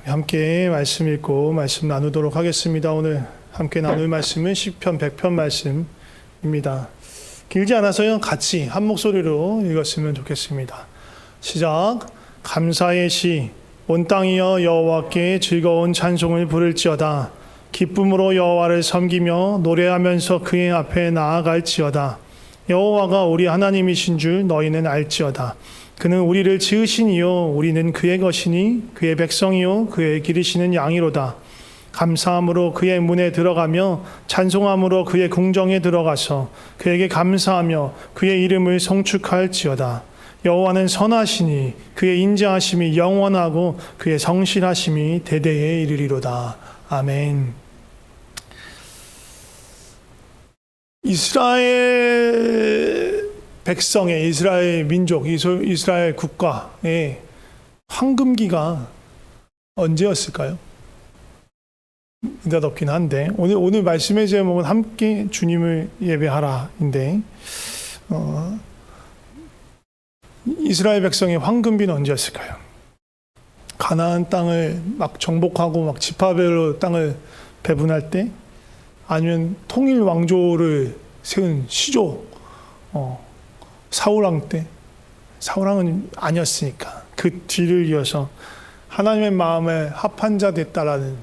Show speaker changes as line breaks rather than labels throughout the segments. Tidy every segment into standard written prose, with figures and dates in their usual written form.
함께 말씀 읽고 말씀 나누도록 하겠습니다. 오늘 함께 나눌 말씀은 시편 100편 말씀입니다. 길지 않아서요, 같이 한 목소리로 읽었으면 좋겠습니다. 시작. 감사의 시, 온 땅이여 여호와께 즐거운 찬송을 부를지어다. 기쁨으로 여호와를 섬기며 노래하면서 그의 앞에 나아갈지어다. 여호와가 우리 하나님이신 줄 너희는 알지어다. 그는 우리를 지으시니요 우리는 그의 것이니 그의 백성이요 그의 기르시는 양이로다. 감사함으로 그의 문에 들어가며 찬송함으로 그의 궁정에 들어가서 그에게 감사하며 그의 이름을 송축할지어다. 여호와는 선하시니 그의 인자하심이 영원하고 그의 성실하심이 대대에 이르리로다. 아멘. 이스라엘 백성의, 이스라엘 민족, 이스라엘 국가의 황금기가 언제였을까요? 느닷없긴 한데 오늘 말씀의 제목은 함께 주님을 예배하라인데 이스라엘 백성의 황금기는 언제였을까요? 가나안 땅을 막 정복하고 막 지파별로 땅을 배분할 때, 아니면 통일 왕조를 세운 시조 사울왕 때. 사울왕은 아니었으니까 그 뒤를 이어서 하나님의 마음에 합한 자 됐다라는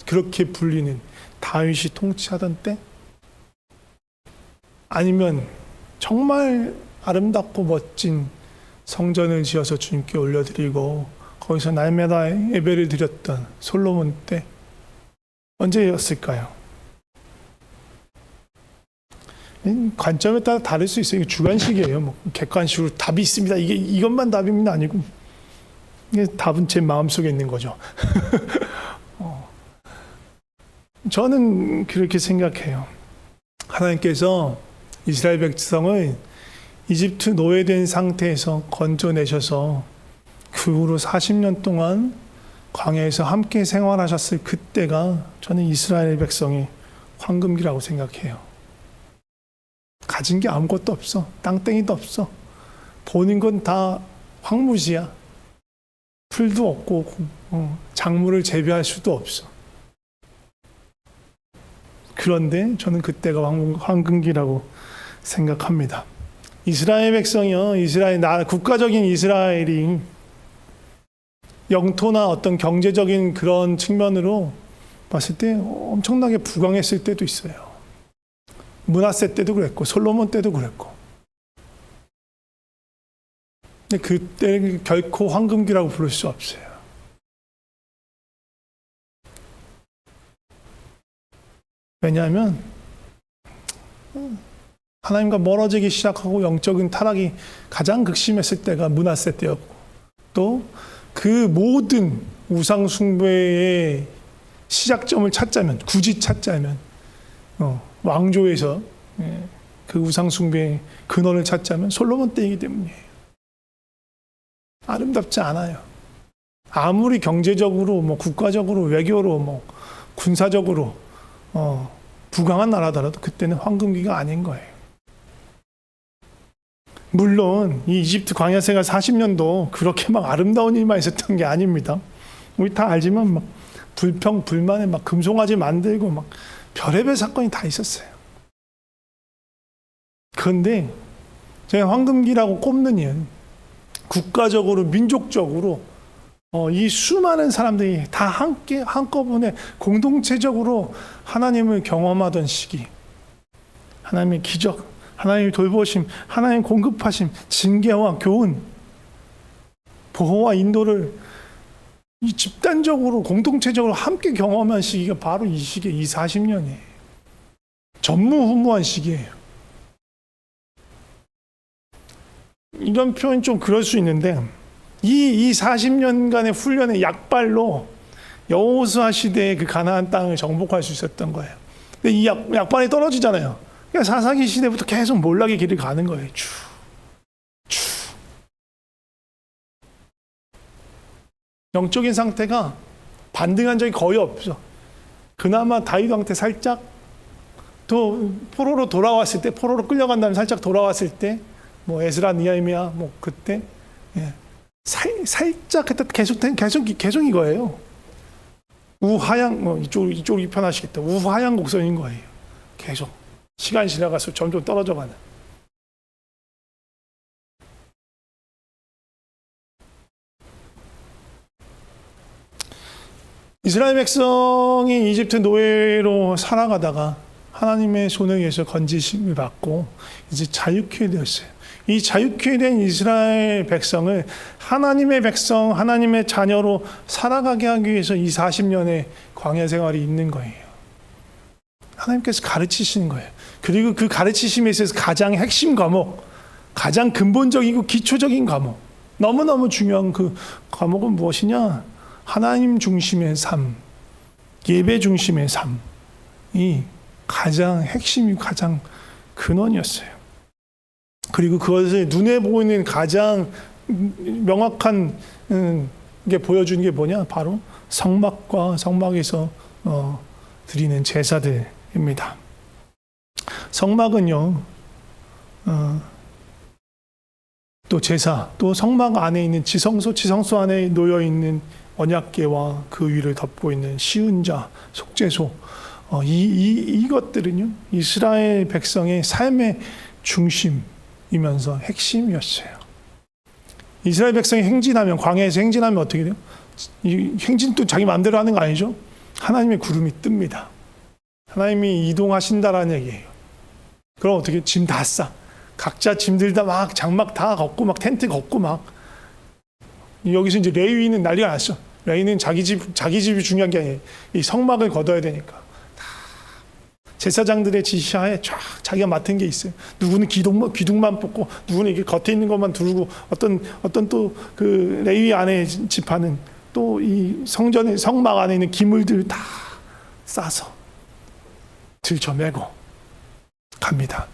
그렇게 불리는 다윗이 통치하던 때, 아니면 정말 아름답고 멋진 성전을 지어서 주님께 올려드리고 거기서 날마다 예배를 드렸던 솔로몬 때, 언제였을까요? 관점에 따라 다를 수 있어요. 이게 주관식이에요. 뭐 객관식으로 답이 있습니다. 이것만 답입니다. 아니고 이게 답은 제 마음속에 있는 거죠. 저는 그렇게 생각해요. 하나님께서 이스라엘 백성을 이집트 노예된 상태에서 건져내셔서 그 후로 40년 동안 광야에서 함께 생활하셨을 그때가 저는 이스라엘 백성의 황금기라고 생각해요. 가진 게 아무것도 없어. 땅땡이도 없어. 보는 건 다 황무지야. 풀도 없고 작물을 재배할 수도 없어. 그런데 저는 그때가 황금기라고 생각합니다. 이스라엘 백성이요, 이스라엘 나라, 국가적인 이스라엘이 영토나 어떤 경제적인 그런 측면으로 봤을 때 엄청나게 부강했을 때도 있어요. 므낫세 때도 그랬고 솔로몬 때도 그랬고. 근데 그때 결코 황금기라고 부를 수 없어요. 왜냐하면 하나님과 멀어지기 시작하고 영적인 타락이 가장 극심했을 때가 므낫세 때였고, 또 그 모든 우상 숭배의 시작점을 찾자면, 굳이 찾자면 왕조에서 그 우상 숭배의 근원을 찾자면 솔로몬 때이기 때문이에요. 아름답지 않아요. 아무리 경제적으로, 국가적으로, 외교로, 군사적으로 부강한 나라더라도 그때는 황금기가 아닌 거예요. 물론 이 이집트 광야 생활 40년도 그렇게 막 아름다운 일만 있었던 게 아닙니다. 우리 다 알지만 불평, 불만에 금송아지 만들고 별의별 사건이 다 있었어요. 그런데 제가 황금기라고 꼽는 이유는 국가적으로, 민족적으로 이 수많은 사람들이 다 함께 한꺼번에 공동체적으로 하나님을 경험하던 시기, 하나님의 기적, 하나님의 돌보심, 하나님의 공급하심, 징계와 교훈, 보호와 인도를 이 집단적으로, 공동체적으로 함께 경험한 시기가 바로 이 시기에, 이 40년이에요. 전무후무한 시기예요. 이런 표현이 좀 그럴 수 있는데, 이 40년간의 훈련의 약발로 여호수아 시대의 그 가나안 땅을 정복할 수 있었던 거예요. 근데 이 약발이 떨어지잖아요. 그러니까 사사기 시대부터 계속 몰락의 길을 가는 거예요. 영적인 상태가 반등한 적이 거의 없어. 그나마 다윗 왕 때 살짝, 또 포로로 돌아왔을 때, 포로로 끌려간 다음에 살짝 돌아왔을 때, 에스라, 느헤미야, 그때 살짝 했다 계속 이거예요. 우하향, 이쪽이 편하시겠다. 우하향 곡선인 거예요. 계속 시간이 지나갈수록 점점 떨어져가는. 이스라엘 백성이 이집트 노예로 살아가다가 하나님의 손에 의해서 건지심을 받고 이제 자유케 되었어요. 이 자유케 된 이스라엘 백성을 하나님의 백성, 하나님의 자녀로 살아가게 하기 위해서 이 40년의 광야 생활이 있는 거예요. 하나님께서 가르치시는 거예요. 그리고 그 가르치심에 있어서 가장 핵심 과목, 가장 근본적이고 기초적인 과목, 너무너무 중요한 그 과목은 무엇이냐? 하나님 중심의 삶, 예배 중심의 삶이 가장 핵심이 가장 근원이었어요. 그리고 그것을 눈에 보이는 가장 명확한 게 보여주는 게 뭐냐? 바로 성막과 성막에서 드리는 제사들입니다. 성막은요, 또 제사, 또 성막 안에 있는 지성소 안에 놓여 있는 언약궤와 그 위를 덮고 있는 시은자, 속죄소, 이것들은요, 이스라엘 백성의 삶의 중심이면서 핵심이었어요. 이스라엘 백성이 행진하면, 광야에서 행진하면 어떻게 돼요? 이 행진도 자기 마음대로 하는 거 아니죠? 하나님의 구름이 뜹니다. 하나님이 이동하신다라는 얘기예요. 그럼 어떻게? 짐 다 싸. 각자 짐들 다 막 장막 다 걷고 막 텐트 걷고 막. 여기서 이제 레위는 난리가 났어. 레위는 자기 집이 중요한 게 아니에요. 이 성막을 걷어야 되니까. 제사장들의 지시하에 쫙 자기가 맡은 게 있어요. 누구는 기둥만 뽑고, 누구는 이게 겉에 있는 것만 두르고, 어떤 또 그 레위 안에 집하는 또 이 성막 안에 있는 기물들 다 싸서 들쳐매고 갑니다.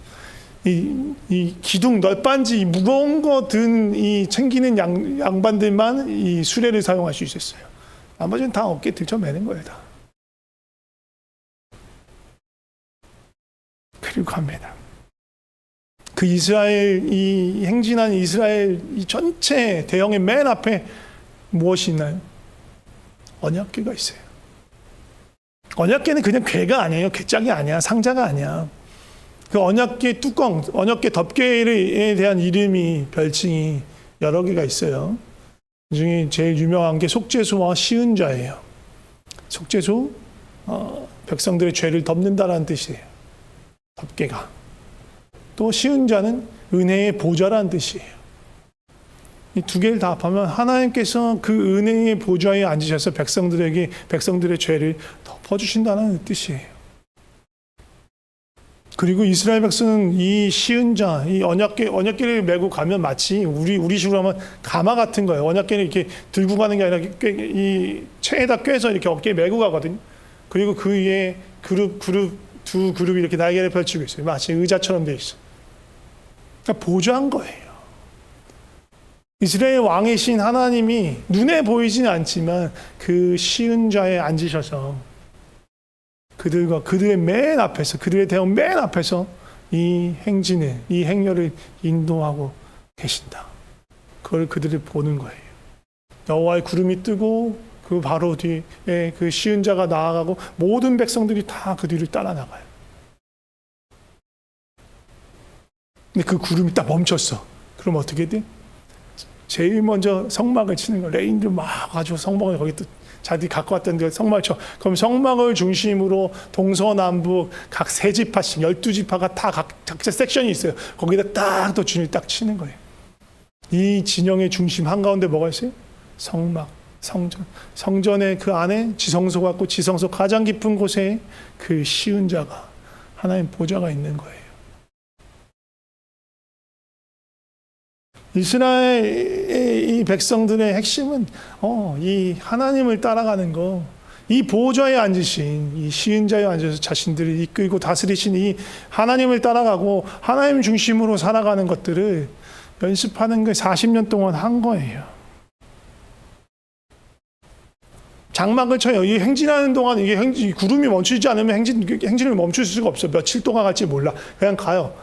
이 기둥 널빤지 무거운 거 든 이 챙기는 양반들만 이 수레를 사용할 수 있었어요. 나머지는 다 어깨에 들쳐매는 거예요, 다. 그리고 갑니다. 그 이 행진한 이스라엘 이 전체 대형의 맨 앞에 무엇이 있나요? 언약궤가 있어요. 언약궤는 그냥 궤가 아니에요. 궤짝이 아니야. 상자가 아니야. 그 언약궤 뚜껑, 언약궤 덮개에 대한 이름이, 별칭이 여러 개가 있어요. 그 중에 제일 유명한 게 속죄소와 시은자예요. 속죄소, 백성들의 죄를 덮는다라는 뜻이에요. 덮개가. 또 시은자는 은혜의 보좌라는 뜻이에요. 이 두 개를 다 합하면 하나님께서 그 은혜의 보좌에 앉으셔서 백성들의 죄를 덮어주신다는 뜻이에요. 그리고 이스라엘 백성은 이 시은자, 이 언약궤를 메고 가면 마치 우리 식으로 하면 가마 같은 거예요. 언약궤를 이렇게 들고 가는 게 아니라 이 채에다 꿰서 이렇게 어깨에 메고 가거든요. 그리고 그 위에 두 그룹이 이렇게 날개를 펼치고 있어요. 마치 의자처럼 돼 있어요. 그러니까 보좌한 거예요. 이스라엘 왕이신 하나님이 눈에 보이지는 않지만 그 시은자에 앉으셔서 그들의 맨 앞에서, 그들의 대원 맨 앞에서 이 행렬을 인도하고 계신다. 그걸 그들이 보는 거예요. 여호와의 구름이 뜨고 그 바로 뒤에 그 시은자가 나아가고 모든 백성들이 다 그 뒤를 따라 나가요. 근데 그 구름이 딱 멈췄어. 그럼 어떻게 돼? 제일 먼저 성막을 치는 거. 레인들 막 가지고 성막을 거기 또 자기들이 갖고 왔던 데 성막을 쳐. 그럼 성막을 중심으로 동서남북 각 세 지파씩 12지파가 다 각자 섹션이 있어요. 거기다 딱 또 주님이 딱 치는 거예요. 이 진영의 중심 한가운데 뭐가 있어요? 성막, 성전. 성전의 그 안에 지성소가 있고 지성소 가장 깊은 곳에 그 시은자가, 하나님 보좌가 있는 거예요. 이스라엘 이 백성들의 핵심은 이 하나님을 따라가는 거, 이 보좌에 앉으신 이 시은자에 앉아서 자신들을 이끌고 다스리신 이 하나님을 따라가고 하나님 중심으로 살아가는 것들을 연습하는 게 40년 동안 한 거예요. 장막을 쳐요. 이 행진하는 동안 이게 구름이 멈추지 않으면 행진을 멈출 수가 없어. 며칠 동안 갈지 몰라. 그냥 가요.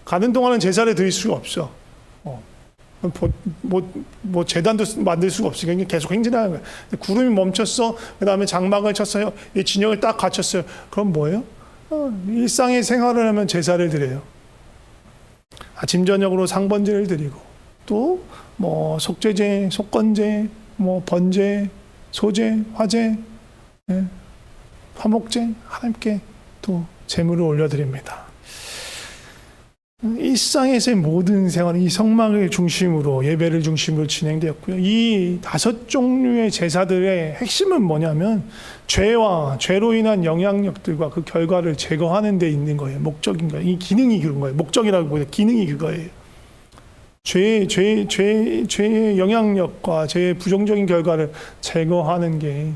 가는 동안은 제사를 드릴 수가 없어. 뭐 재단도 만들 수가 없으니까 계속 행진하는 거예요. 구름이 멈췄어. 그 다음에 장막을 쳤어요. 이 진영을 딱 갖췄어요. 그럼 뭐예요? 일상의 생활을 하면 제사를 드려요. 아침 저녁으로 상번제를 드리고 또 뭐 속죄제, 속건제, 뭐 번제, 소제, 화제, 화목제 하나님께 또 제물을 올려드립니다. 일상에서의 모든 생활은 이 성막을 중심으로 예배를 중심으로 진행되었고요. 이 5종류의 제사들의 핵심은 뭐냐면 죄로 인한 영향력들과 그 결과를 제거하는 데 있는 거예요. 목적인 거예요. 이 기능이 그런 거예요. 목적이라고 보면 기능이 그거예요. 죄의 영향력과 죄의 부정적인 결과를 제거하는 게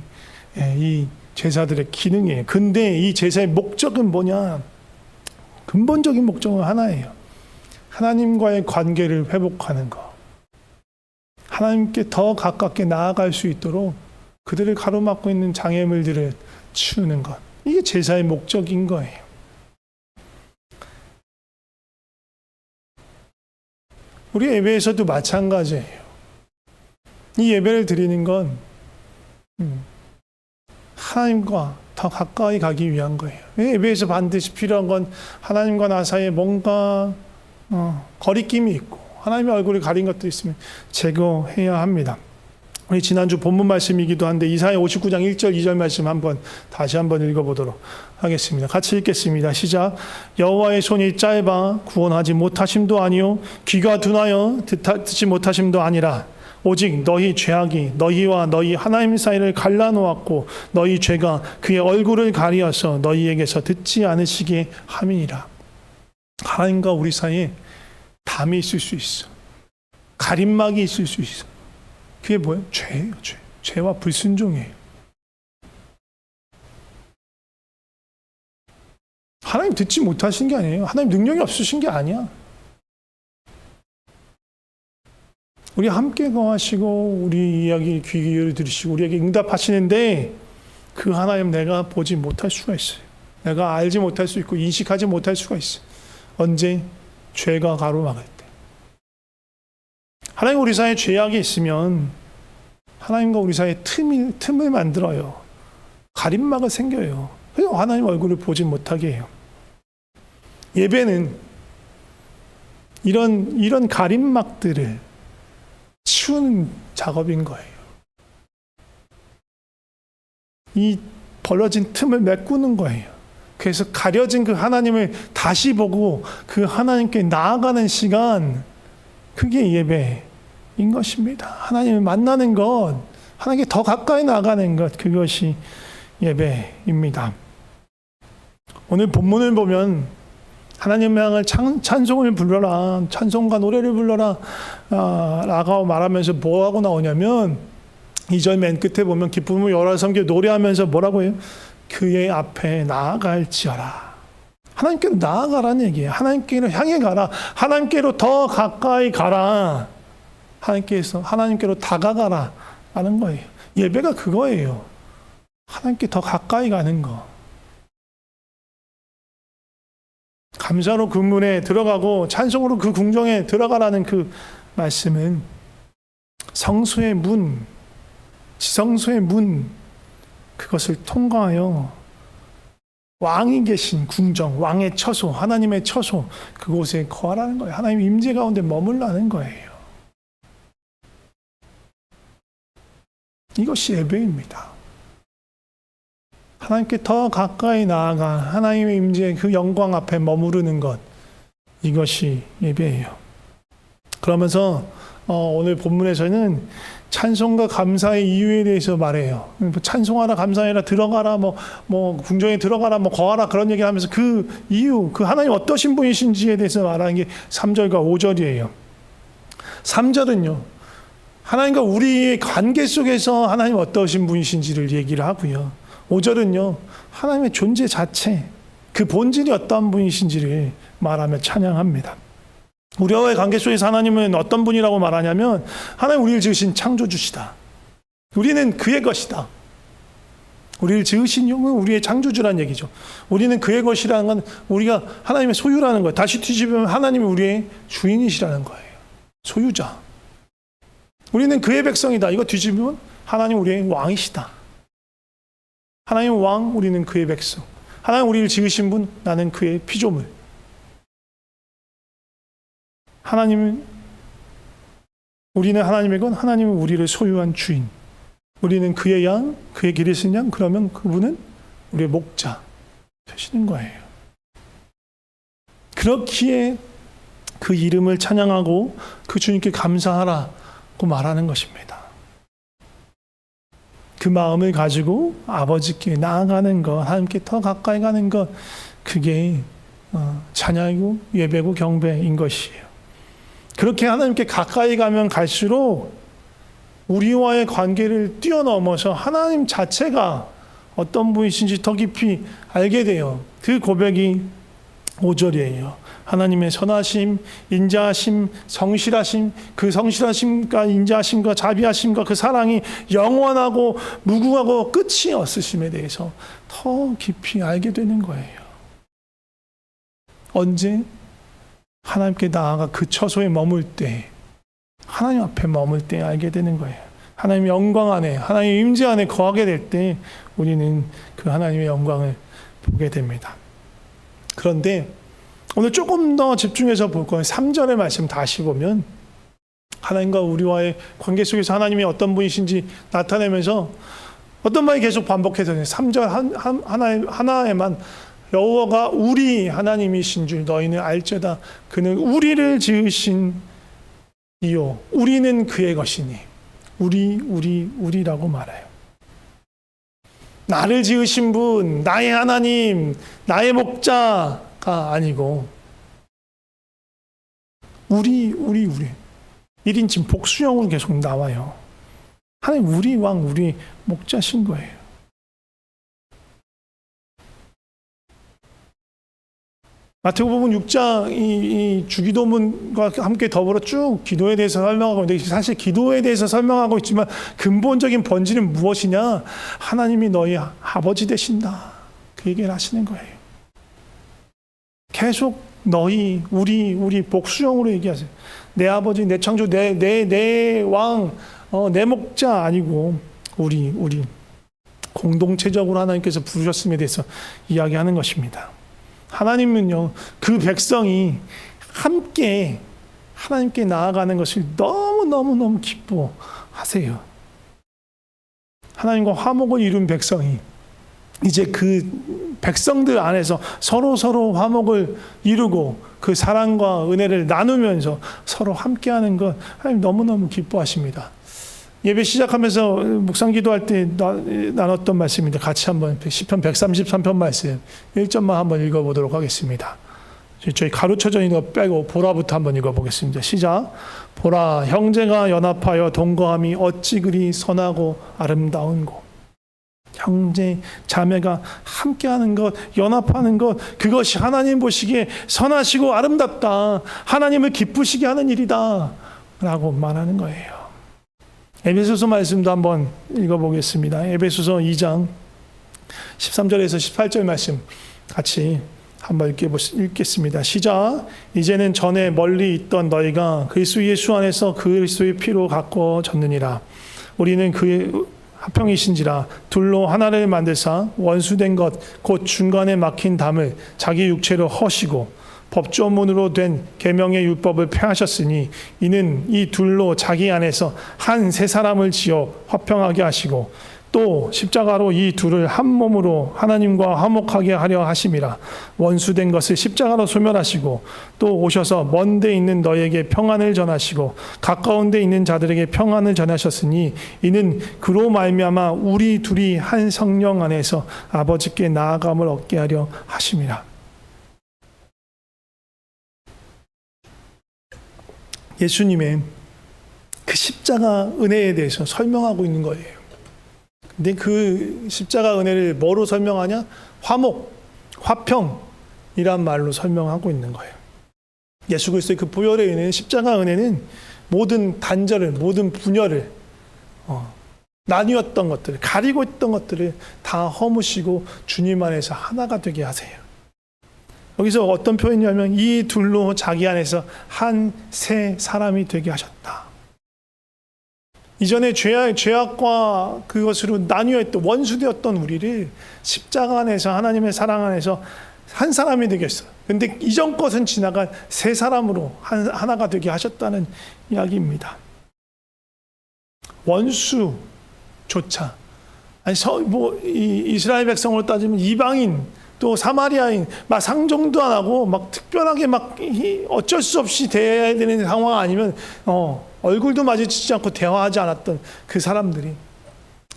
이 제사들의 기능이에요. 근데 이 제사의 목적은 뭐냐? 근본적인 목적은 하나예요. 하나님과의 관계를 회복하는 것. 하나님께 더 가깝게 나아갈 수 있도록 그들을 가로막고 있는 장애물들을 치우는 것. 이게 제사의 목적인 거예요. 우리 예배에서도 마찬가지예요. 이 예배를 드리는 건 하나님과 더 가까이 가기 위한 거예요. 예배에서 반드시 필요한 건 하나님과 나 사이에 뭔가 거리낌이 있고 하나님의 얼굴을 가린 것도 있으면 제거해야 합니다. 우리 지난주 본문 말씀이기도 한데 이사야 59장 1절 2절 말씀 다시 한번 읽어보도록 하겠습니다. 같이 읽겠습니다. 시작. 여호와의 손이 짧아 구원하지 못하심도 아니요 귀가 둔하여 듣지 못하심도 아니라 오직 너희 죄악이 너희와 너희 하나님 사이를 갈라놓았고 너희 죄가 그의 얼굴을 가리어서 너희에게서 듣지 않으시게 함이니라. 하나님과 우리 사이에 담이 있을 수 있어. 가림막이 있을 수 있어. 그게 뭐예요? 죄예요. 죄와 불순종이에요. 하나님 듣지 못하신 게 아니에요. 하나님 능력이 없으신 게 아니야. 우리 함께 거하시고 우리 이야기 귀 기울여 들으시고 우리에게 응답하시는데 그 하나님 내가 보지 못할 수가 있어요. 내가 알지 못할 수 있고 인식하지 못할 수가 있어요. 언제? 죄가 가로막을 때. 하나님 우리 사이에 죄악이 있으면 하나님과 우리 사이에 틈을 만들어요. 가림막을 생겨요. 그래서 하나님 얼굴을 보지 못하게 해요. 예배는 이런 가림막들을 치우는 작업인 거예요. 이 벌어진 틈을 메꾸는 거예요. 그래서 가려진 그 하나님을 다시 보고 그 하나님께 나아가는 시간, 그게 예배인 것입니다. 하나님을 만나는 것, 하나님께 더 가까이 나아가는 것, 그것이 예배입니다. 오늘 본문을 보면 하나님을 향해 찬송을 불러라, 찬송과 노래를 불러라 라고 말하면서 뭐하고 나오냐면 2절 맨 끝에 보면 기쁨을 여러 섬겨 노래하면서 뭐라고 해요? 그의 앞에 나아갈지어라. 하나님께로 나아가라는 얘기예요. 하나님께로 향해 가라. 하나님께로 더 가까이 가라. 하나님께로 다가가라 라는 거예요. 예배가 그거예요. 하나님께 더 가까이 가는 거. 감사로 그 문에 들어가고 찬송으로 그 궁정에 들어가라는 그 말씀은 성소의 문, 지성소의 문, 그것을 통과하여 왕이 계신 궁정, 왕의 처소, 하나님의 처소, 그곳에 거하라는 거예요. 하나님 임재 가운데 머물라는 거예요. 이것이 예배입니다. 하나님께 더 가까이 나아가 하나님의 임재 그 영광 앞에 머무르는 것, 이것이 예배예요. 그러면서 오늘 본문에서는 찬송과 감사의 이유에 대해서 말해요. 찬송하라, 감사해라, 들어가라, 궁정에 들어가라, 거하라, 그런 얘기를 하면서 그 이유, 그 하나님 어떠신 분이신지에 대해서 말하는 게 3절과 5절이에요. 3절은요, 하나님과 우리의 관계 속에서 하나님 어떠신 분이신지를 얘기를 하고요. 5절은요, 하나님의 존재 자체, 그 본질이 어떠한 분이신지를 말하며 찬양합니다. 우리와의 관계 속에서 하나님은 어떤 분이라고 말하냐면 하나님 우리를 지으신 창조주시다. 우리는 그의 것이다. 우리를 지으신 영은 우리의 창조주라는 얘기죠. 우리는 그의 것이라는 건 우리가 하나님의 소유라는 거예요. 다시 뒤집으면 하나님이 우리의 주인이시라는 거예요. 소유자. 우리는 그의 백성이다. 이거 뒤집으면 하나님 우리의 왕이시다. 하나님 왕, 우리는 그의 백성. 하나님 우리를 지으신 분, 나는 그의 피조물. 우리는 하나님의 건, 하나님은 우리를 소유한 주인. 우리는 그의 양, 그의 기르신 양. 그러면 그분은 우리의 목자 되시는 거예요. 그렇기에 그 이름을 찬양하고 그 주님께 감사하라고 말하는 것입니다. 그 마음을 가지고 아버지께 나아가는 것, 하나님께 더 가까이 가는 것, 그게 찬양이고 예배고 경배인 것이에요. 그렇게 하나님께 가까이 가면 갈수록 우리와의 관계를 뛰어넘어서 하나님 자체가 어떤 분이신지 더 깊이 알게 돼요. 그 고백이 5절이에요. 하나님의 선하심, 인자하심, 성실하심, 그 성실하심과 인자하심과 자비하심과 그 사랑이 영원하고 무궁하고 끝이 없으심에 대해서 더 깊이 알게 되는 거예요. 언제? 하나님께 나아가 그 처소에 머물 때, 하나님 앞에 머물 때 알게 되는 거예요. 하나님의 영광 안에, 하나님의 임재 안에 거하게 될 때 우리는 그 하나님의 영광을 보게 됩니다. 그런데 오늘 조금 더 집중해서 볼 거예요. 3절의 말씀 다시 보면 하나님과 우리와의 관계 속에서 하나님이 어떤 분이신지 나타내면서 어떤 말이 계속 반복해서 3절 하나에만 여호와가 우리 하나님이신 줄 너희는 알지어다. 그는 우리를 지으신 이요 우리는 그의 것이니 우리라고 말해요. 나를 지으신 분, 나의 하나님, 나의 목자가 아니고 우리 1인칭 복수형으로 계속 나와요. 하나님 우리 왕, 우리 목자신 거예요. 마태복음 6장 이 주기도문과 함께 더불어 쭉 기도에 대해서 설명하고 있는데 사실 기도에 대해서 설명하고 있지만 근본적인 본질은 무엇이냐? 하나님이 너희 아버지 되신다. 그 얘기를 하시는 거예요. 계속 너희, 우리 복수형으로 얘기하세요. 내 아버지, 내 창조, 내 왕, 내 목자 아니고 우리 공동체적으로 하나님께서 부르셨음에 대해서 이야기하는 것입니다. 하나님은요, 그 백성이 함께 하나님께 나아가는 것을 너무 기뻐하세요. 하나님과 화목을 이룬 백성이 이제 그 백성들 안에서 서로 화목을 이루고 그 사랑과 은혜를 나누면서 서로 함께하는 것 하나님 너무너무 기뻐하십니다. 예배 시작하면서 묵상 기도할 때 나눴던 말씀입니다. 같이 한번 시편 133편 말씀 1절만 한번 읽어보도록 하겠습니다. 저희 가로쳐져 있는 거 빼고 보라부터 한번 읽어보겠습니다. 시작. 보라, 형제가 연합하여 동거함이 어찌 그리 선하고 아름다운고. 형제, 자매가 함께하는 것, 연합하는 것, 그것이 하나님 보시기에 선하시고 아름답다. 하나님을 기쁘시게 하는 일이다. 라고 말하는 거예요. 에베소서 말씀도 한번 읽어보겠습니다. 에베소서 2장 13절에서 18절 말씀 같이 한번 읽겠습니다. 시작. 이제는 전에 멀리 있던 너희가 그리스도 예수 안에서 그리스도의 피로 가꿔졌느니라. 우리는 그의 합형이신지라 둘로 하나를 만드사 원수된 것 곧 중간에 막힌 담을 자기 육체로 허시고 법조문으로 된 계명의 율법을 폐하셨으니 이는 이 둘로 자기 안에서 한 새 사람을 지어 화평하게 하시고 또 십자가로 이 둘을 한 몸으로 하나님과 화목하게 하려 하심이라. 원수된 것을 십자가로 소멸하시고 또 오셔서 먼 데 있는 너에게 평안을 전하시고 가까운 데 있는 자들에게 평안을 전하셨으니 이는 그로 말미암아 우리 둘이 한 성령 안에서 아버지께 나아감을 얻게 하려 하심이라. 예수님의 그 십자가 은혜에 대해서 설명하고 있는 거예요. 근데 그 십자가 은혜를 뭐로 설명하냐? 화목, 화평이란 말로 설명하고 있는 거예요. 예수 그리스도의 그 보혈의 은혜는, 십자가 은혜는 모든 단절을, 모든 분열을, 나뉘었던 것들을, 가리고 있던 것들을 다 허무시고 주님 안에서 하나가 되게 하세요. 여기서 어떤 표현이냐면 이 둘로 자기 안에서 한 새 사람이 되게 하셨다. 이전에 죄악과 그것으로 나뉘어 있던 원수되었던 우리를 십자가 안에서 하나님의 사랑 안에서 한 사람이 되게 했어요. 근데 이전 것은 지나간 새 사람으로 하나가 되게 하셨다는 이야기입니다. 원수조차 이스라엘 백성으로 따지면 이방인 또 사마리아인 막 상종도 안 하고 막 특별하게 막 어쩔 수 없이 대해야 되는 상황 아니면 얼굴도 마주치지 않고 대화하지 않았던 그 사람들이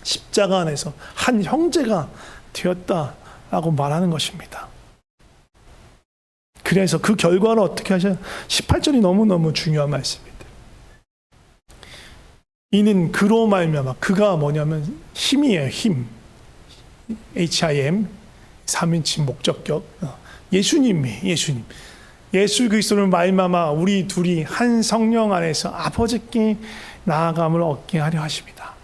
십자가 안에서 한 형제가 되었다라고 말하는 것입니다. 그래서 그 결과를 어떻게 하셔? 18절이 너무너무 중요한 말씀입니다. 이는 그로 말미암아, 그가 뭐냐면 힘이에요. 힘. HIM 3인칭 목적격. 예수님. 예수 그리스도를 말미암아 우리 둘이 한 성령 안에서 아버지께 나아감을 얻게 하려 하십니다.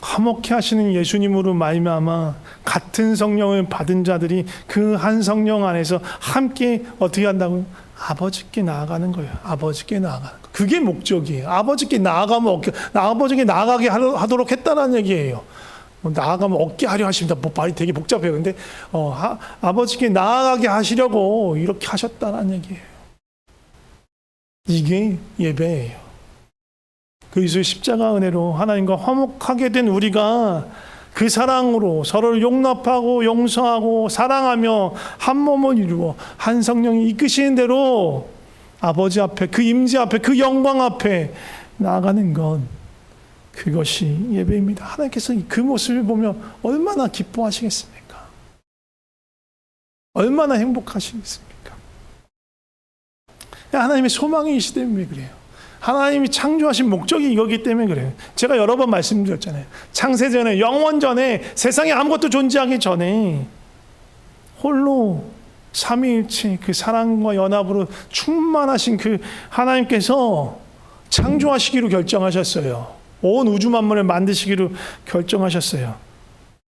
화목케 하시는 예수님으로 말미암아 같은 성령을 받은 자들이 그 한 성령 안에서 함께 어떻게 한다고요? 아버지께 나아가는 거예요. 아버지께 나아가는 거. 그게 목적이에요. 아버지께 나아가면 아버지께 나아가게 하도록 했다는 얘기예요. 나아가면 얻게 하려 하십니다. 말이 되게 복잡해요. 근데 아버지께 나아가게 하시려고 이렇게 하셨다는 얘기예요. 이게 예배예요. 그리스도의 십자가 은혜로 하나님과 화목하게 된 우리가 그 사랑으로 서로를 용납하고 용서하고 사랑하며 한 몸을 이루어 한 성령이 이끄시는 대로 아버지 앞에 그 임재 앞에 그 영광 앞에 나아가는 건 그것이 예배입니다. 하나님께서 그 모습을 보면 얼마나 기뻐하시겠습니까? 얼마나 행복하시겠습니까? 하나님의 소망이시기 때문에 그래요. 하나님이 창조하신 목적이 이거기 때문에 그래요. 제가 여러 번 말씀드렸잖아요. 창세전에, 영원전에, 세상에 아무것도 존재하기 전에 홀로 삼위일체 그 사랑과 연합으로 충만하신 그 하나님께서 창조하시기로 결정하셨어요. 온 우주 만물을 만드시기로 결정하셨어요.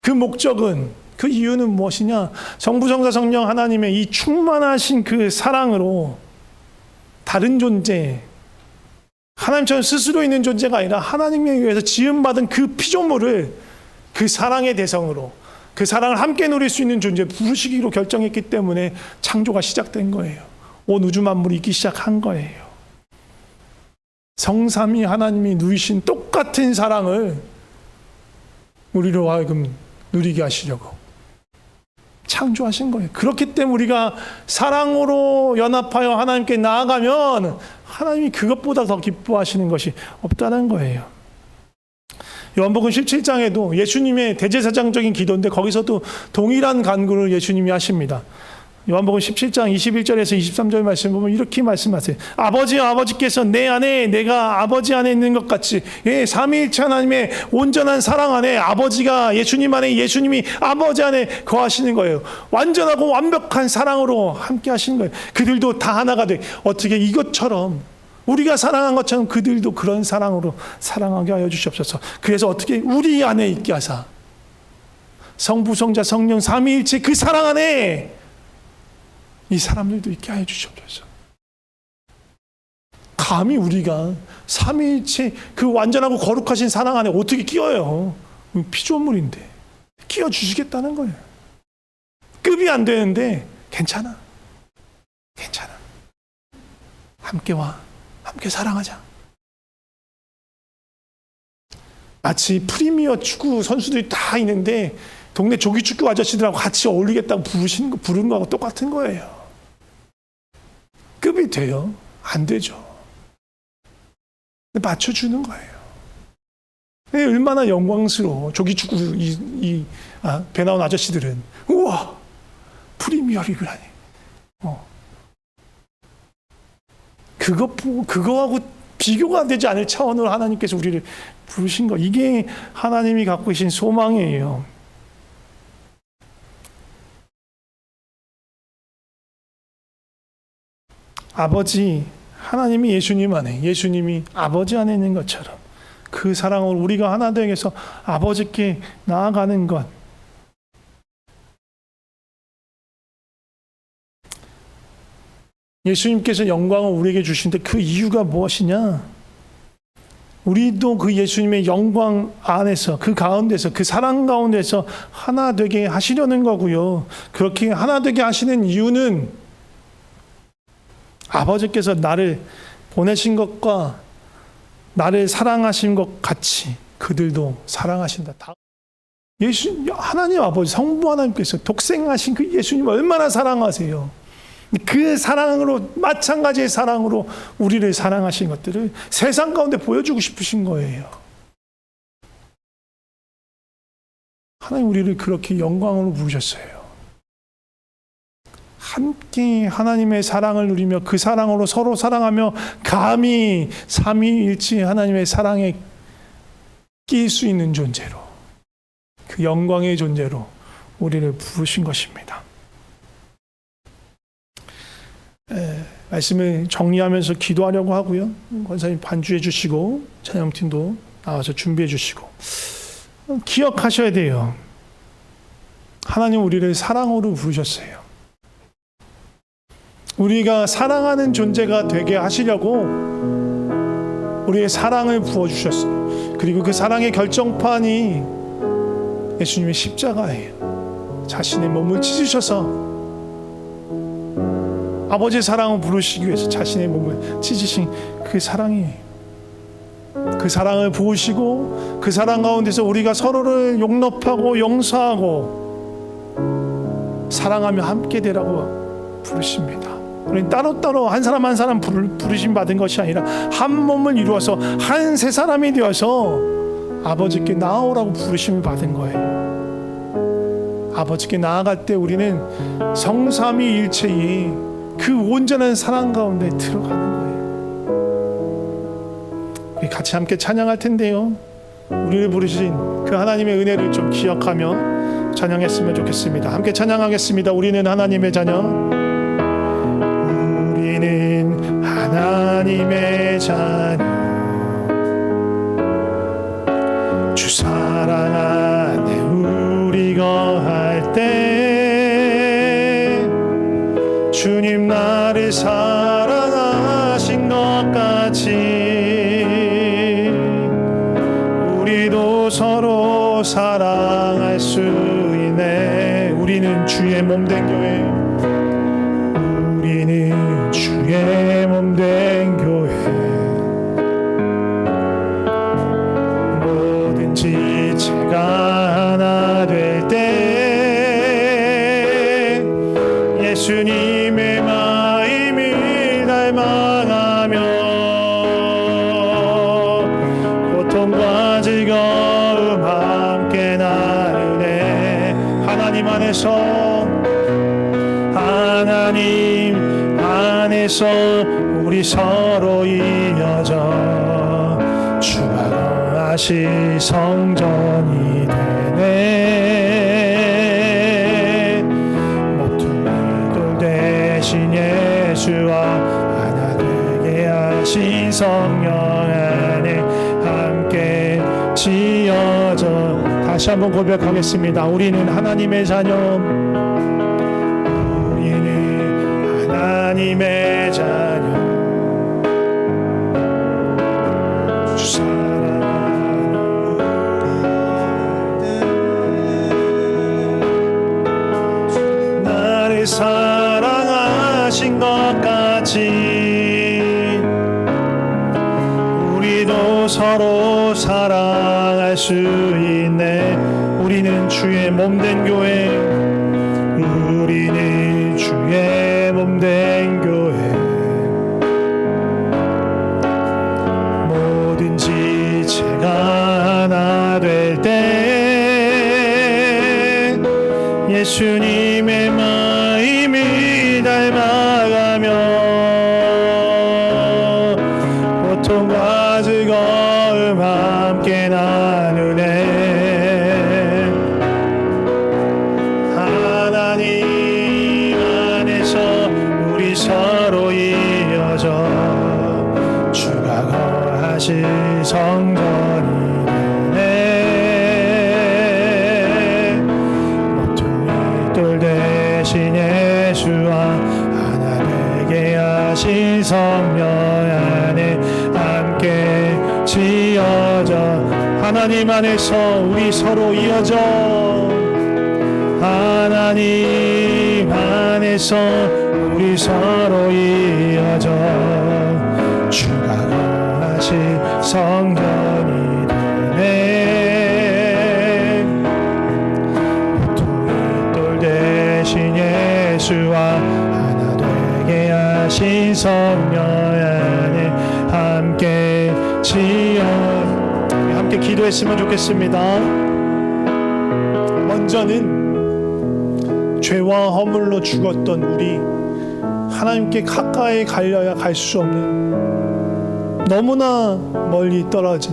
그 목적은, 그 이유는 무엇이냐? 성부, 성자, 성령 하나님의 이 충만하신 그 사랑으로 다른 존재, 하나님처럼 스스로 있는 존재가 아니라 하나님에 의해서 지음받은 그 피조물을 그 사랑의 대상으로, 그 사랑을 함께 누릴 수 있는 존재에 부르시기로 결정했기 때문에 창조가 시작된 거예요. 온 우주 만물이 있기 시작한 거예요. 성삼위 하나님이 누리신 똑같은 사랑을 우리로 하여금 누리게 하시려고 창조하신 거예요. 그렇기 때문에 우리가 사랑으로 연합하여 하나님께 나아가면 하나님이 그것보다 더 기뻐하시는 것이 없다는 거예요. 요한복음 17장에도 예수님의 대제사장적인 기도인데 거기서도 동일한 간구를 예수님이 하십니다. 요한복음 17장 21절에서 23절 말씀 보면 이렇게 말씀하세요. 아버지께서 내 안에 내가 아버지 안에 있는 것 같이 삼위일체 하나님의 온전한 사랑 안에 아버지가 예수님 안에 예수님이 아버지 안에 거하시는 거예요. 완전하고 완벽한 사랑으로 함께 하시는 거예요. 그들도 다 하나가 돼. 어떻게 이것처럼 우리가 사랑한 것처럼 그들도 그런 사랑으로 사랑하게 하여 주시옵소서. 그래서 어떻게 우리 안에 있게 하사 성부 성자 성령 삼위일체 그 사랑 안에 이 사람들도 있게 하여 주시옵소서. 감히 우리가 삼위일체 그 완전하고 거룩하신 사랑 안에 어떻게 끼어요? 피조물인데 끼워 주시겠다는 거예요. 급이 안 되는데 괜찮아. 함께 와. 함께 사랑하자. 마치 프리미어 축구 선수들이 다 있는데 동네 조기축구 아저씨들하고 같이 어울리겠다고 부르는 거하고 똑같은 거예요. 급이 돼요? 안 되죠. 맞춰주는 거예요. 얼마나 영광스러워. 조기축구 배 나온 아저씨들은 우와 프리미어 리그를 하니. 그거하고 비교가 되지 않을 차원으로 하나님께서 우리를 부르신 거. 이게 하나님이 갖고 계신 소망이에요. 아버지, 하나님이 예수님 안에, 예수님이 아버지 안에 있는 것처럼 그 사랑으로 우리가 하나 되어서 아버지께 나아가는 것. 예수님께서 영광을 우리에게 주시는데 그 이유가 무엇이냐? 우리도 그 예수님의 영광 안에서, 그 가운데서, 그 사랑 가운데서 하나 되게 하시려는 거고요. 그렇게 하나 되게 하시는 이유는 아버지께서 나를 보내신 것과 나를 사랑하신 것 같이 그들도 사랑하신다. 하나님 아버지, 성부 하나님께서 독생하신 그 예수님 얼마나 사랑하세요. 그 사랑으로, 마찬가지의 사랑으로 우리를 사랑하신 것들을 세상 가운데 보여주고 싶으신 거예요. 하나님 우리를 그렇게 영광으로 부르셨어요. 함께 하나님의 사랑을 누리며 그 사랑으로 서로 사랑하며 감히 삼위일체 하나님의 사랑에 끼일 수 있는 존재로, 그 영광의 존재로 우리를 부르신 것입니다. 말씀을 정리하면서 기도하려고 하고요. 권사님 반주해 주시고 찬양팀도 나와서 준비해 주시고, 기억하셔야 돼요. 하나님 우리를 사랑으로 부르셨어요. 우리가 사랑하는 존재가 되게 하시려고 우리의 사랑을 부어주셨어요. 그리고 그 사랑의 결정판이 예수님의 십자가예요. 자신의 몸을 찢으셔서 아버지의 사랑을 부르시기 위해서 자신의 몸을 찢으신 그 사랑이에요. 그 사랑을 부으시고 그 사랑 가운데서 우리가 서로를 용납하고 용서하고 사랑하며 함께 되라고 부르십니다. 우리는 따로따로 한 사람 한 사람 부르심 받은 것이 아니라 한 몸을 이루어서 한 세 사람이 되어서 아버지께 나아오라고 부르심을 받은 거예요. 아버지께 나아갈 때 우리는 성삼위일체의 그 온전한 사랑 가운데 들어가는 거예요. 우리 같이 함께 찬양할 텐데요, 우리를 부르신 그 하나님의 은혜를 좀 기억하며 찬양했으면 좋겠습니다. 함께 찬양하겠습니다. 우리는 하나님의 자녀, 우리는 하나님의 자녀, 주 사랑 안에 우리 거할 때 주님 나를 사랑하신 것 같이 우리도 서로 사랑할 수 있네. 우리는 주의 몸된 교회, 우리는 주의 몸된 교회, 뭐든지 제가 하나 될 때 예수님의 마음을 닮아가며 고통과 즐거움 함께 나누네. 하나님 안에서 우리 서로 이어져 주가 거하실 성전이 되네. 모퉁이돌 대신 예수와 하나 되게 하신 성령 안에 함께 지어져. 다시 한번 고백하겠습니다. 우리는 하나님의 자녀, 우리는 하나님의 자녀, 주 사랑하는 나를 사랑하신 것 같이 우리도 서로 사랑할 수 있네. 우리는 주의 몸된 교회, 우리는 주의 몸된 교회, 뭐든지 제가 하나 될 때 예수님의 마음을 닮아가며 고통과 즐거움 함께 나누네. 하나님 안에서 우리 하신 성령 안에 함께 지어져 하나님 안에서 우리 서로 이어져 하나님 안에서 우리 서로 이어져 주가 거하신 성전이 되네 보통이 돌 대신 예수와 하나 되게 하신 성령 안에 함께 지어 함께 기도했으면 좋겠습니다. 먼저는 죄와 허물로 죽었던 우리 하나님께 가까이 가려야 갈 수 없는 너무나 멀리 떨어진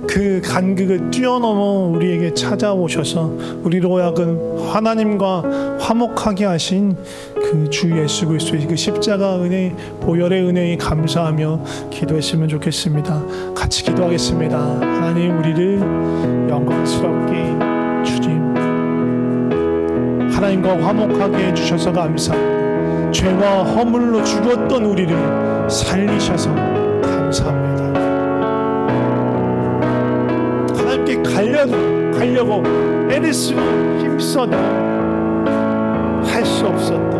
그 간극을 뛰어넘어 우리에게 찾아오셔서 우리로 하여금 하나님과 화목하게 하신 그 주 예수 그리스도의 그 십자가 은혜 보혈의 은혜에 감사하며 기도했으면 좋겠습니다. 같이 기도하겠습니다. 하나님 우리를 영광스럽게 주님 하나님과 화목하게 해주셔서 감사합니다. 죄와 허물로 죽었던 우리를 살리셔서 감사합니다. 하나님께 가려고 애를 쓰고 힘써도 할 수 없었던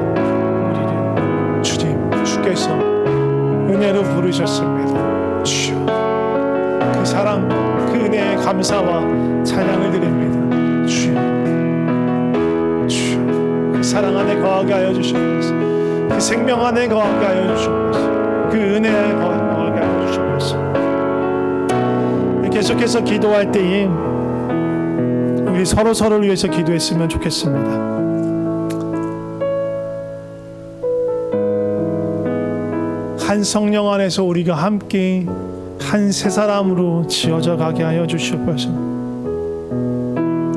우리를 주께서 은혜로 부르셨습니다. 주여 그 사랑 그 은혜의 감사와 찬양을 드립니다. 주여 그 사랑 안에 거하게 하여 주시옵소서. 그 생명 안에 거하게 하여 주시옵소서. 그 은혜에 거하게 하여 주시옵소서. 계속해서 기도할 때에 우리 서로를 위해서 기도했으면 좋겠습니다. 한 성령 안에서 우리가 함께 한 새 사람으로 지어져 가게 하여 주시옵소서.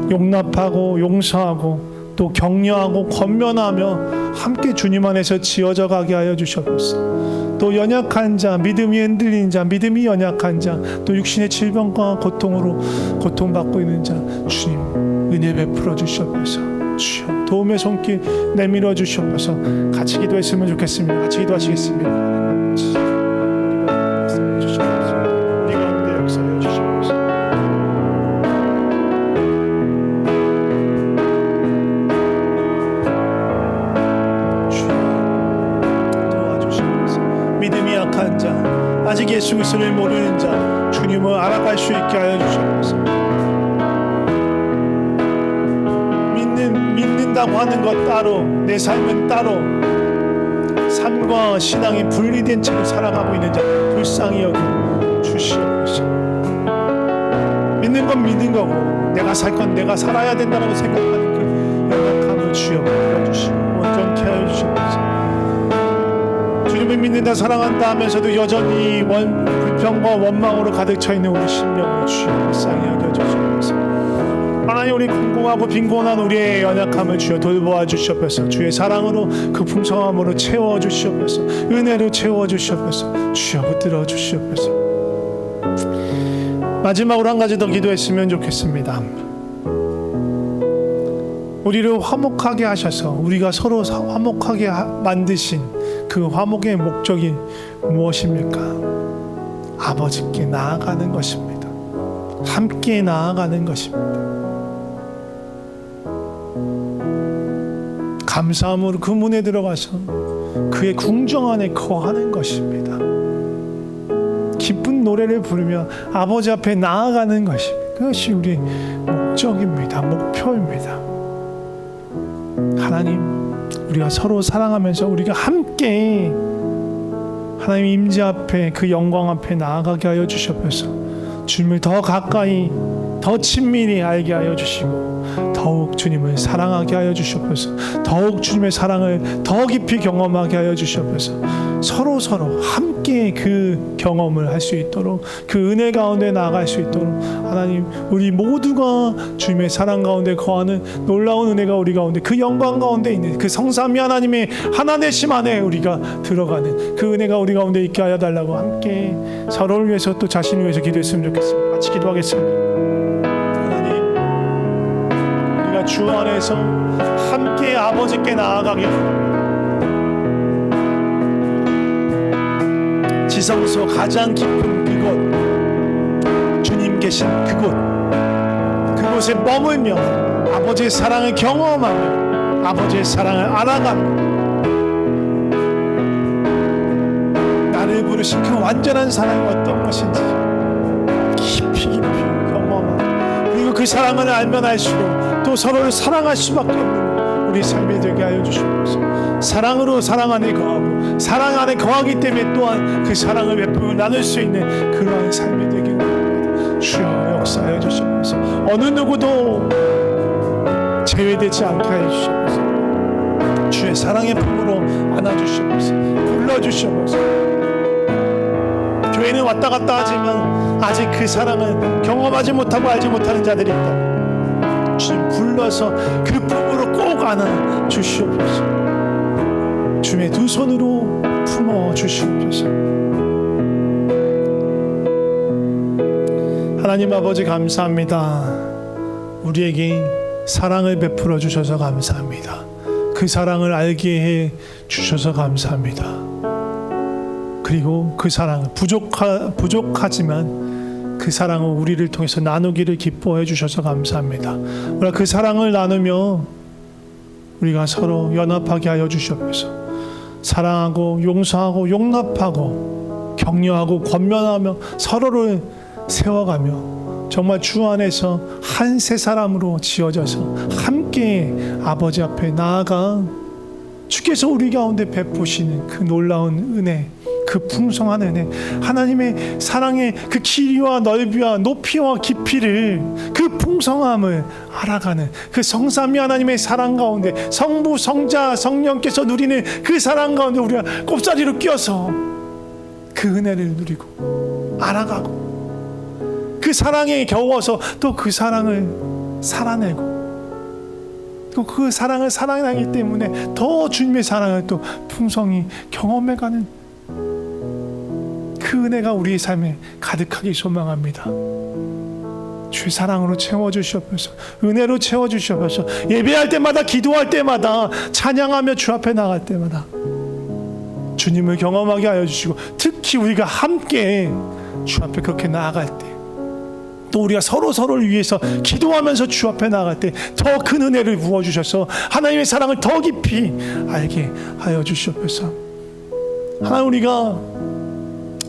용납하고 용서하고 또 격려하고 권면하며 함께 주님 안에서 지어져 가게 하여 주시옵소서. 또 연약한 자, 믿음이 흔들린 자, 믿음이 연약한 자, 또 육신의 질병과 고통으로 고통받고 있는 자, 주님 은혜 베풀어 주시옵소서. 주여 도움의 손길 내밀어 주시옵소서. 같이 기도했으면 좋겠습니다. 같이 기도하시겠습니다. 우리 가운데 역사해 주시옵소서. 믿음이 약한 자, 아직 예수 그리스도를 모르는 자, 주님을 알아갈 수 있게 하여 주시옵소서. 믿는다고 하는 것 따로, 내 삶은 따로, 삶과 신앙이 분리된 채로 살아가고 있는 자, 불쌍히 여겨 주시옵소서. 믿는 건 믿는 거고, 내가 살 건 내가 살아야 된다고 생각하는 그 연약함을 주여 보여주시고 온전케 하여 주시옵소서. 주님을 믿는다 사랑한다 하면서도 여전히 불평과 원망으로 가득 차 있는 우리 심령을 주여 불쌍히 여겨 주시옵소서. 하나님 우리 공공하고 빈곤한 우리의 연약함을 주여 돌보아 주시옵소서. 주의 사랑으로 그 풍성함으로 채워 주시옵소서. 은혜로 채워 주시옵소서. 주여 붙들어 주시옵소서. 마지막으로 한 가지 더 기도했으면 좋겠습니다. 우리를 화목하게 하셔서 우리가 서로 화목하게 만드신 그 화목의 목적이 무엇입니까? 아버지께 나아가는 것입니다. 함께 나아가는 것입니다. 감사함으로 그 문에 들어가서 그의 궁정 안에 거하는 것입니다. 기쁜 노래를 부르며 아버지 앞에 나아가는 것입니다. 그것이 우리 목적입니다. 목표입니다. 하나님, 우리가 서로 사랑하면서 우리가 함께 하나님 임재 앞에 그 영광 앞에 나아가게 하여 주시옵소서. 주님을 더 가까이 더 친밀히 알게 하여 주시고 더욱 주님을 사랑하게 하여 주시옵소서. 더욱 주님의 사랑을 더 깊이 경험하게 하여 주시옵소서. 서로 함께 그 경험을 할 수 있도록 그 은혜 가운데 나아갈 수 있도록 하나님 우리 모두가 주님의 사랑 가운데 거하는 놀라운 은혜가 우리 가운데 그 영광 가운데 있는 그 성삼위 하나님의 하나되심 안에 우리가 들어가는 그 은혜가 우리 가운데 있게 하여 달라고 함께 서로를 위해서 또 자신을 위해서 기도했으면 좋겠습니다. 같이 기도하겠습니다. 주 안에서 함께 아버지께 나아가게 합니다. 지성소 가장 깊은 그곳, 주님 계신 그곳에 머물며 아버지의 사랑을 경험하며 아버지의 사랑을 알아가며 나를 부르신 그 완전한 사랑이 어떤 것인지 깊이 경험하고, 그리고 그 사랑을 알면 알수록 또 서로를 사랑할 수밖에 없는 우리 삶이 되게 하여 주시옵소서. 사랑으로 사랑 안에 거하고 사랑 안에 거하기 때문에 또한 그 사랑을 베풀고 나눌 수 있는 그러한 삶이 되게 합니다. 주여 역사하여 주시옵소서. 어느 누구도 제외되지 않게 하여 주시옵소서. 주의 사랑의 품으로 안아주시옵소서. 불러주시옵소서. 교회는 왔다 갔다 하지만 아직 그 사랑을 경험하지 못하고 알지 못하는 자들이 있다. 주님 불러서 그 품으로 꼭 안아 주시옵소서. 주의 두 손으로 품어 주시옵소서. 하나님 아버지 감사합니다. 우리에게 사랑을 베풀어 주셔서 감사합니다. 그 사랑을 알게 해 주셔서 감사합니다. 그리고 그 사랑은 부족하지만 그 사랑을 우리를 통해서 나누기를 기뻐해 주셔서 감사합니다. 우리가 그 사랑을 나누며 우리가 서로 연합하게 하여 주시옵소서. 사랑하고 용서하고 용납하고 격려하고 권면하며 서로를 세워가며 정말 주 안에서 한 세 사람으로 지어져서 함께 아버지 앞에 나아가 주께서 우리 가운데 베푸시는 그 놀라운 은혜, 그 풍성한 은혜, 하나님의 사랑의 그 길이와 넓이와 높이와 깊이를, 그 풍성함을 알아가는 그 성삼위 하나님의 사랑 가운데 성부, 성자, 성령께서 누리는 그 사랑 가운데 우리가 꼽사리로 끼어서 그 은혜를 누리고 알아가고 그 사랑에 겨워서 또 그 사랑을 살아내고 또 그 사랑을 사랑하기 때문에 더 주님의 사랑을 또 풍성히 경험해가는 그 은혜가 우리의 삶에 가득하게 소망합니다. 주의 사랑으로 채워주시옵소서. 은혜로 채워주시옵소서. 예배할 때마다, 기도할 때마다, 찬양하며 주 앞에 나갈 때마다 주님을 경험하게 하여 주시고, 특히 우리가 함께 주 앞에 그렇게 나아갈 때, 또 우리가 서로를 위해서 기도하면서 주 앞에 나아갈 때 더 큰 은혜를 부어주셔서 하나님의 사랑을 더 깊이 알게 하여 주시옵소서. 하나님, 우리가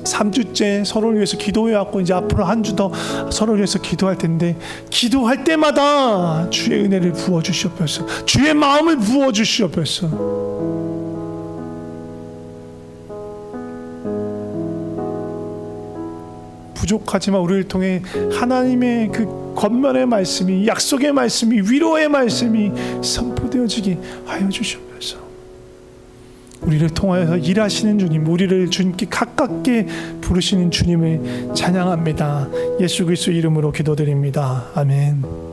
3주째 서로를 위해서 기도해왔고 이제 앞으로 한 주 더 서로를 위해서 기도할 텐데, 기도할 때마다 주의 은혜를 부어주시옵소서. 주의 마음을 부어주시옵소서. 부족하지만 우리를 통해 하나님의 그 권면의 말씀이, 약속의 말씀이, 위로의 말씀이 선포되어지게 하여 주시옵소서. 우리를 통하여서 일하시는 주님, 우리를 주님께 가깝게 부르시는 주님을 찬양합니다. 예수 그리스도 이름으로 기도드립니다. 아멘.